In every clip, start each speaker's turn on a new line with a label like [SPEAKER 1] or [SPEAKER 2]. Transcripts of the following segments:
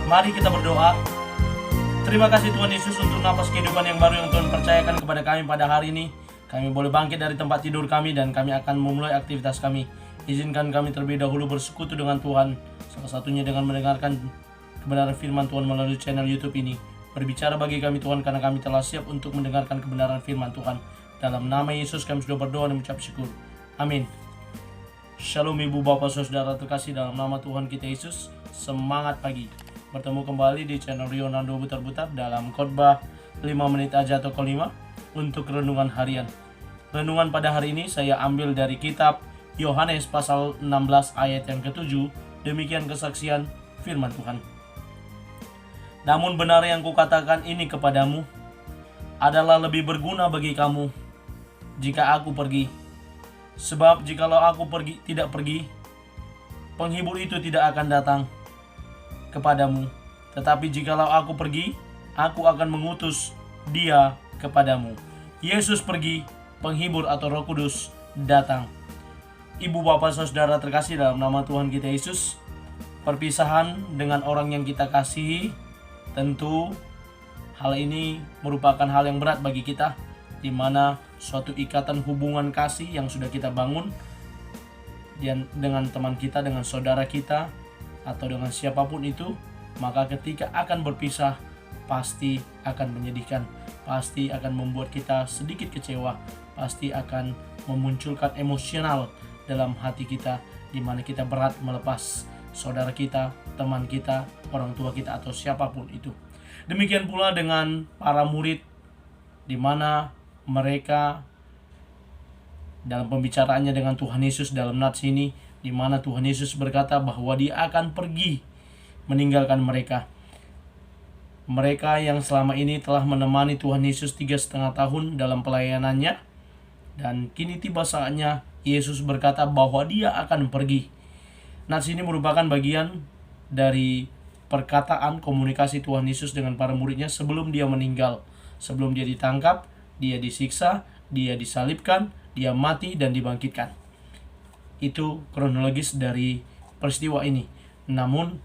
[SPEAKER 1] Mari kita berdoa. Terima kasih Tuhan Yesus untuk napas kehidupan yang baru yang Tuhan percayakan kepada kami pada hari ini. Kami boleh bangkit dari tempat tidur kami dan kami akan memulai aktivitas kami. Izinkan kami terlebih dahulu bersekutu dengan Tuhan, salah satunya dengan mendengarkan kebenaran firman Tuhan melalui channel YouTube ini. Berbicara bagi kami Tuhan, karena kami telah siap untuk mendengarkan kebenaran firman Tuhan. Dalam nama Yesus kami sudah berdoa dan mengucap syukur. Amin. Shalom Ibu Bapak Saudara terkasih dalam nama Tuhan kita Yesus. Semangat pagi. Bertemu kembali di channel Rionando Butar-Butar dalam khotbah 5 menit aja atau kelima untuk renungan harian. Renungan pada hari ini saya ambil dari kitab Yohanes pasal 16 ayat yang ke-7. Demikian kesaksian firman Tuhan. Namun benar yang kukatakan ini kepadamu adalah lebih berguna bagi kamu jika aku pergi. Sebab jikalau aku tidak pergi, penghibur itu tidak akan datang kepadamu. Tetapi jikalau aku pergi, aku akan mengutus dia kepadamu. Yesus pergi, penghibur atau Roh Kudus datang. Ibu bapak saudara terkasih dalam nama Tuhan kita Yesus, perpisahan dengan orang yang kita kasihi, tentu hal ini merupakan hal yang berat bagi kita, di mana suatu ikatan hubungan kasih yang sudah kita bangun dengan teman kita, dengan saudara kita, atau dengan siapapun itu, maka ketika akan berpisah pasti akan menyedihkan, pasti akan membuat kita sedikit kecewa, pasti akan memunculkan emosional dalam hati kita, di mana kita berat melepas saudara kita, teman kita, orang tua kita, atau siapapun itu. Demikian pula dengan para murid, di mana mereka dalam pembicaraannya dengan Tuhan Yesus dalam nats ini, di mana Tuhan Yesus berkata bahwa dia akan pergi meninggalkan mereka. Mereka yang selama ini telah menemani Tuhan Yesus 3,5 tahun dalam pelayanannya, dan kini tiba saatnya Yesus berkata bahwa dia akan pergi. Nats ini merupakan bagian dari perkataan komunikasi Tuhan Yesus dengan para muridnya sebelum dia meninggal, sebelum dia ditangkap, dia disiksa, dia disalibkan, dia mati dan dibangkitkan. Itu kronologis dari peristiwa ini. Namun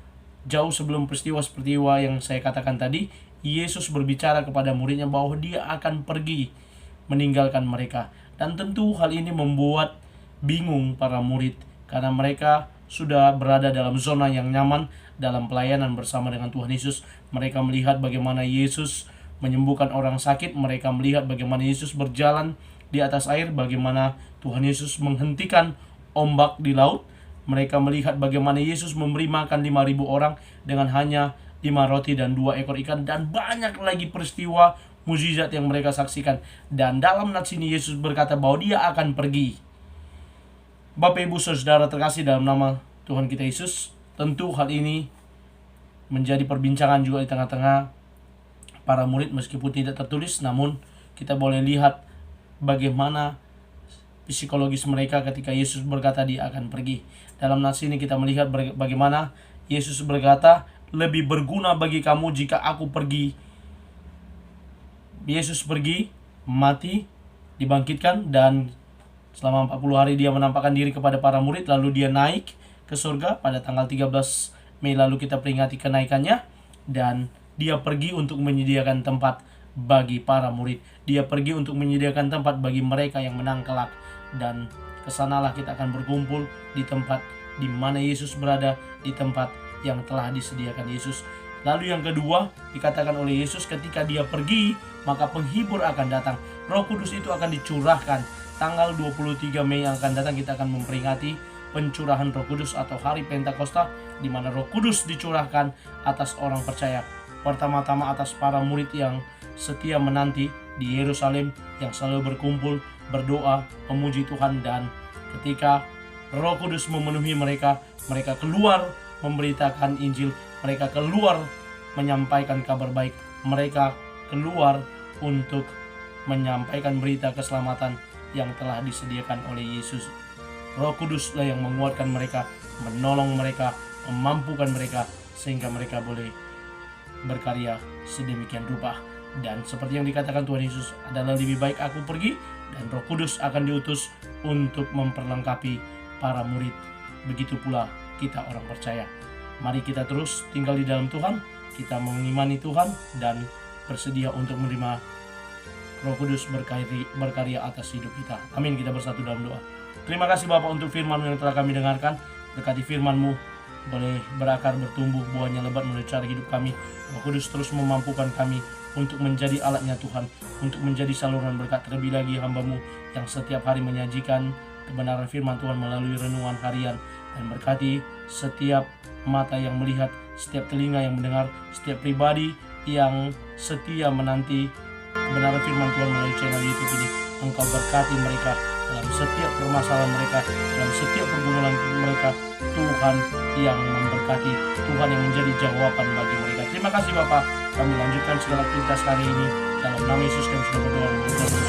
[SPEAKER 1] jauh sebelum peristiwa yang saya katakan tadi, Yesus berbicara kepada muridnya bahwa dia akan pergi meninggalkan mereka. Dan tentu hal ini membuat bingung para murid, karena mereka sudah berada dalam zona yang nyaman dalam pelayanan bersama dengan Tuhan Yesus. Mereka melihat bagaimana Yesus menyembuhkan orang sakit, mereka melihat bagaimana Yesus berjalan di atas air, bagaimana Tuhan Yesus menghentikan ombak di laut. Mereka melihat bagaimana Yesus memberi makan 5.000 orang dengan hanya 5 roti dan 2 ekor ikan, dan banyak lagi peristiwa mukjizat yang mereka saksikan. Dan dalam nats ini Yesus berkata bahwa dia akan pergi. Bapak Ibu Saudara terkasih dalam nama Tuhan kita Yesus, tentu hal ini menjadi perbincangan juga di tengah-tengah para murid meskipun tidak tertulis, namun kita boleh lihat bagaimana psikologis mereka ketika Yesus berkata dia akan pergi. Dalam nats ini kita melihat bagaimana Yesus berkata, lebih berguna bagi kamu jika aku pergi. Yesus pergi, mati, dibangkitkan, dan selama 40 hari dia menampakkan diri kepada para murid, lalu dia naik ke surga pada tanggal 13 Mei lalu kita peringati kenaikannya, dan dia pergi untuk menyediakan tempat bagi para murid. Dia pergi untuk menyediakan tempat bagi mereka yang menang kelak. Dan kesanalah kita akan berkumpul di tempat di mana Yesus berada, di tempat yang telah disediakan Yesus. Lalu yang kedua, dikatakan oleh Yesus ketika dia pergi, maka penghibur akan datang. Roh Kudus itu akan dicurahkan. Tanggal 23 Mei yang akan datang kita akan memperingati pencurahan Roh Kudus atau hari Pentakosta, di mana Roh Kudus dicurahkan atas orang percaya. Pertama-tama atas para murid yang setia menanti di Yerusalem, yang selalu berkumpul, berdoa, memuji Tuhan. Dan ketika Roh Kudus memenuhi mereka, mereka keluar memberitakan Injil, mereka keluar menyampaikan kabar baik, mereka keluar untuk menyampaikan berita keselamatan yang telah disediakan oleh Yesus. Roh Kuduslah yang menguatkan mereka, menolong mereka, memampukan mereka, sehingga mereka boleh berkarya sedemikian rupa. Dan seperti yang dikatakan Tuhan Yesus, adalah lebih baik aku pergi, dan Roh Kudus akan diutus untuk memperlengkapi para murid. Begitu pula kita orang percaya. Mari kita terus tinggal di dalam Tuhan, kita mengimani Tuhan dan bersedia untuk menerima Roh Kudus berkarya atas hidup kita. Amin. Kita bersatu dalam doa. Terima kasih Bapa untuk firman-Mu yang telah kami dengarkan. Berkati firman-Mu boleh berakar, bertumbuh, buahnya lebat melalui cara hidup kami. Roh Kudus terus memampukan kami untuk menjadi alatnya Tuhan, untuk menjadi saluran berkat. Terlebih lagi hamba-Mu yang setiap hari menyajikan kebenaran firman Tuhan melalui renungan harian. Dan berkati setiap mata yang melihat, setiap telinga yang mendengar, setiap pribadi yang setia menanti kebenaran firman Tuhan melalui channel YouTube ini. Engkau berkati mereka dalam setiap permasalahan mereka, dalam setiap pergumulan mereka. Tuhan yang memberkati, Tuhan yang menjadi jawaban bagi mereka. Terima kasih Bapa. Kami lanjutkan segala aktivitas hari ini dalam nama Yesus kami sudah berdoa dan bersyukur.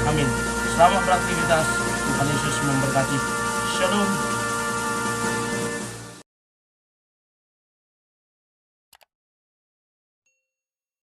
[SPEAKER 1] Amin. Selamat beraktivitas. Tuhan Yesus memberkati. Shalom.